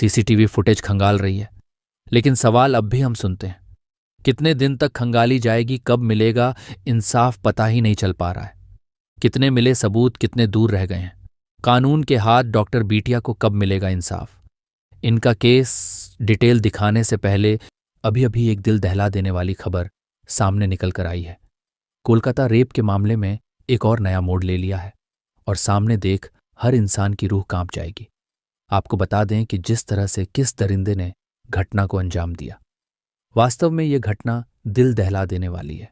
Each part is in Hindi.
सीसीटीवी फुटेज खंगाल रही है, लेकिन सवाल अब भी हम सुनते हैं। कितने दिन तक खंगाली जाएगी, कब मिलेगा इंसाफ, पता ही नहीं चल पा रहा है। कितने मिले सबूत, कितने दूर रह गए हैं। कानून के हाथ डॉक्टर बिटिया को कब मिलेगा इंसाफ। इनका केस डिटेल दिखाने से पहले अभी अभी एक दिल दहला देने वाली खबर सामने निकल कर आई है। कोलकाता रेप के मामले में एक और नया मोड़ ले लिया है और सामने देख हर इंसान की रूह कांप जाएगी। आपको बता दें कि जिस तरह से किस दरिंदे ने घटना को अंजाम दिया, वास्तव में यह घटना दिल दहला देने वाली है।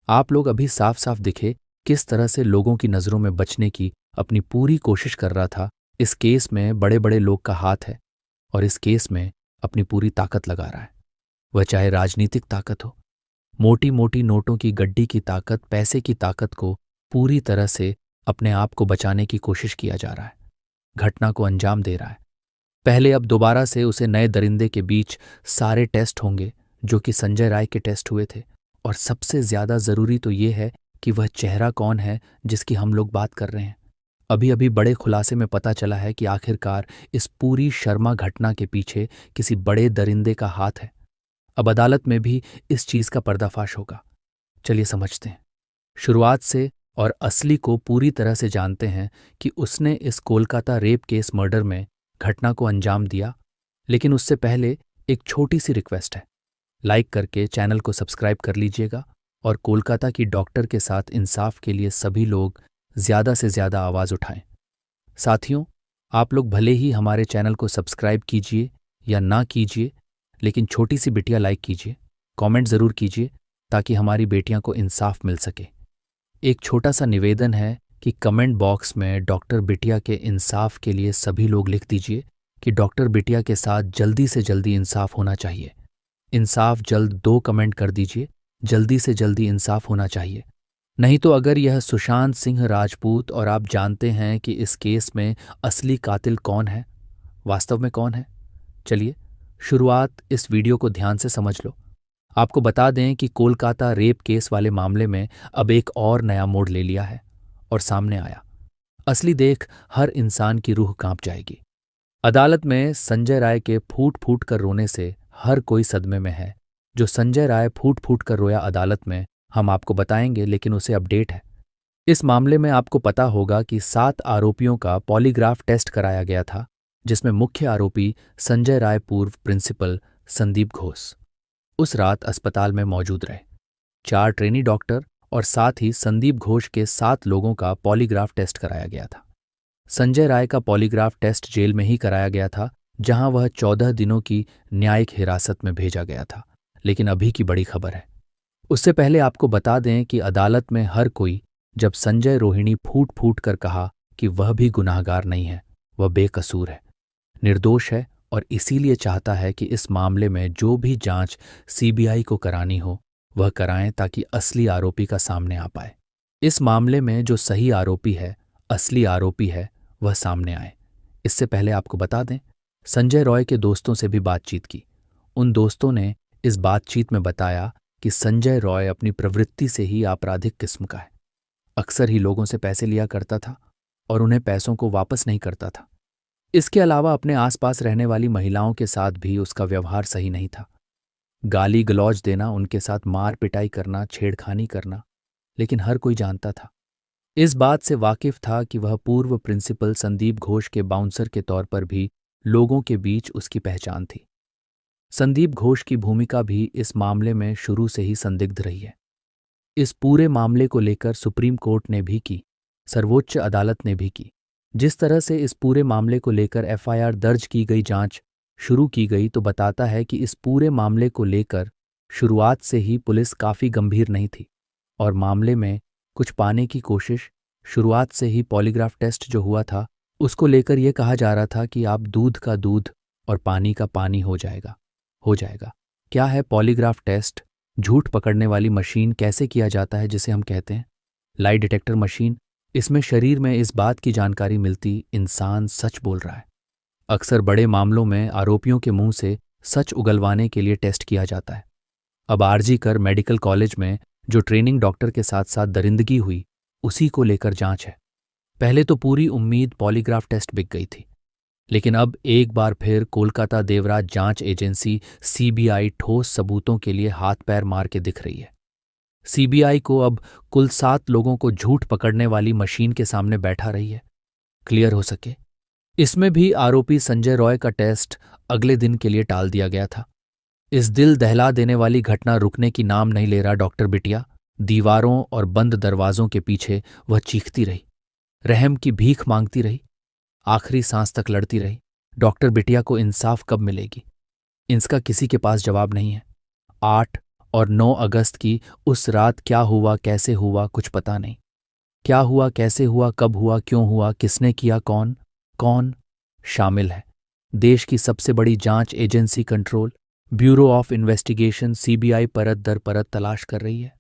आप लोग अभी साफ साफ दिखे किस तरह से लोगों की नज़रों में बचने की अपनी पूरी कोशिश कर रहा था। इस केस में बड़े बड़े लोग का हाथ है और इस केस में अपनी पूरी ताकत लगा रहा है। वह चाहे राजनीतिक ताकत हो, मोटी मोटी नोटों की गड्डी की ताकत, पैसे की ताकत को पूरी तरह से अपने आप को बचाने की कोशिश किया जा रहा है। घटना को अंजाम दे रहा है। पहले अब दोबारा से उसे नए दरिंदे के बीच सारे टेस्ट होंगे जो कि संजय राय के टेस्ट हुए थे। और सबसे ज्यादा जरूरी तो ये है कि वह चेहरा कौन है जिसकी हम लोग बात कर रहे हैं। अभी अभी बड़े खुलासे में पता चला है कि आखिरकार इस पूरी शर्मा घटना के पीछे किसी बड़े दरिंदे का हाथ है। अब अदालत में भी इस चीज का पर्दाफाश होगा। चलिए समझते हैं शुरुआत से और असली को पूरी तरह से जानते हैं कि उसने इस कोलकाता रेप केस मर्डर में घटना को अंजाम दिया। लेकिन उससे पहले एक छोटी सी रिक्वेस्ट है, लाइक करके चैनल को सब्सक्राइब कर लीजिएगा और कोलकाता की डॉक्टर के साथ इंसाफ के लिए सभी लोग ज्यादा से ज्यादा आवाज उठाएं। साथियों, आप लोग भले ही हमारे चैनल को सब्सक्राइब कीजिए या ना कीजिए, लेकिन छोटी सी बिटिया लाइक कीजिए, कमेंट जरूर कीजिए ताकि हमारी बेटियां को इंसाफ मिल सके। एक छोटा सा निवेदन है कि कमेंट बॉक्स में डॉक्टर बिटिया के इंसाफ के लिए सभी लोग लिख दीजिए कि डॉक्टर बिटिया के साथ जल्दी से जल्दी इंसाफ होना चाहिए। इंसाफ जल्द 2 कमेंट कर दीजिए, जल्दी से जल्दी इंसाफ होना चाहिए। नहीं तो अगर यह सुशांत सिंह राजपूत और आप जानते हैं कि इस केस में असली कातिल कौन है, वास्तव में कौन है, चलिए शुरुआत इस वीडियो को ध्यान से समझ लो। आपको बता दें कि कोलकाता रेप केस वाले मामले में अब एक और नया मोड़ ले लिया है और सामने आया। असली देख हर इंसान की रूह कांप जाएगी। अदालत में संजय राय के फूट फूट कर रोने से हर कोई सदमे में है। जो संजय राय फूट फूट कर रोया अदालत में, हम आपको बताएंगे, लेकिन उसे अपडेट है। इस मामले में आपको पता होगा कि 7 आरोपियों का पॉलीग्राफ टेस्ट कराया गया था, जिसमें मुख्य आरोपी संजय राय पूर्व प्रिंसिपल संदीप घोष उस रात अस्पताल में मौजूद रहे। 4 ट्रेनी डॉक्टर और साथ ही संदीप घोष के 7 लोगों का पॉलीग्राफ टेस्ट कराया गया था। संजय राय का पॉलीग्राफ टेस्ट जेल में ही कराया गया था, जहां वह 14 दिनों की न्यायिक हिरासत में भेजा गया था। लेकिन अभी की बड़ी खबर है। उससे पहले आपको बता दें कि अदालत में हर कोई जब संजय रोहिणी फूट फूट कर कहा कि वह भी गुनाहगार नहीं है, वह बेकसूर है, निर्दोष है और इसीलिए चाहता है कि इस मामले में जो भी जांच सीबीआई को करानी हो वह कराएं ताकि असली आरोपी का सामने आ पाए। इस मामले में जो सही आरोपी है, असली आरोपी है, वह सामने आए। इससे पहले आपको बता दें, संजय रॉय के दोस्तों से भी बातचीत की। उन दोस्तों ने इस बातचीत में बताया कि संजय रॉय अपनी प्रवृत्ति से ही आपराधिक किस्म का है। अक्सर ही लोगों से पैसे लिया करता था और उन्हें पैसों को वापस नहीं करता था। इसके अलावा अपने आसपास रहने वाली महिलाओं के साथ भी उसका व्यवहार सही नहीं था। गाली गलौज देना, उनके साथ मार पिटाई करना, छेड़खानी करना। लेकिन हर कोई जानता था, इस बात से वाकिफ था कि वह पूर्व प्रिंसिपल संदीप घोष के बाउंसर के तौर पर भी लोगों के बीच उसकी पहचान थी। संदीप घोष की भूमिका भी इस मामले में शुरू से ही संदिग्ध रही है। इस पूरे मामले को लेकर सुप्रीम कोर्ट ने भी की, सर्वोच्च अदालत ने भी की। जिस तरह से इस पूरे मामले को लेकर एफआईआर दर्ज की गई, जांच शुरू की गई, तो बताता है कि इस पूरे मामले को लेकर शुरुआत से ही पुलिस काफी गंभीर नहीं थी और मामले में कुछ पाने की कोशिश शुरुआत से ही पॉलीग्राफ टेस्ट जो हुआ था उसको लेकर यह कहा जा रहा था कि आप दूध का दूध और पानी का पानी हो जाएगा। क्या है पॉलीग्राफ टेस्ट? झूठ पकड़ने वाली मशीन कैसे किया जाता है, जिसे हम कहते हैं लाई डिटेक्टर मशीन। इसमें शरीर में इस बात की जानकारी मिलती इंसान सच बोल रहा है। अक्सर बड़े मामलों में आरोपियों के मुंह से सच उगलवाने के लिए टेस्ट किया जाता है। अब आरजी कर मेडिकल कॉलेज में जो ट्रेनिंग डॉक्टर के साथ साथ दरिंदगी हुई, उसी को लेकर जांच है। पहले तो पूरी उम्मीद पॉलीग्राफ टेस्ट बिक गई थी, लेकिन अब एक बार फिर कोलकाता देवराज जांच एजेंसी सीबीआई ठोस सबूतों के लिए हाथ पैर मार के दिख रही है। सीबीआई को अब कुल 7 लोगों को झूठ पकड़ने वाली मशीन के सामने बैठा रही है, क्लियर हो सके। इसमें भी आरोपी संजय रॉय का टेस्ट अगले दिन के लिए टाल दिया गया था। इस दिल दहला देने वाली घटना रुकने की नाम नहीं ले रहा डॉक्टर बिटिया। दीवारों और बंद दरवाजों के पीछे वह चीखती रही, रहम की भीख मांगती रही, आखिरी सांस तक लड़ती रही। डॉक्टर बिटिया को इंसाफ कब मिलेगी? इसका किसी के पास जवाब नहीं है। 8 और 9 अगस्त की उस रात क्या हुआ, कैसे हुआ, कुछ पता नहीं। क्या हुआ, कैसे हुआ, कब हुआ, क्यों हुआ, किसने किया, कौन कौन शामिल है? देश की सबसे बड़ी जांच agency control bureau of investigation CBI परत दर परत तलाश कर रही है।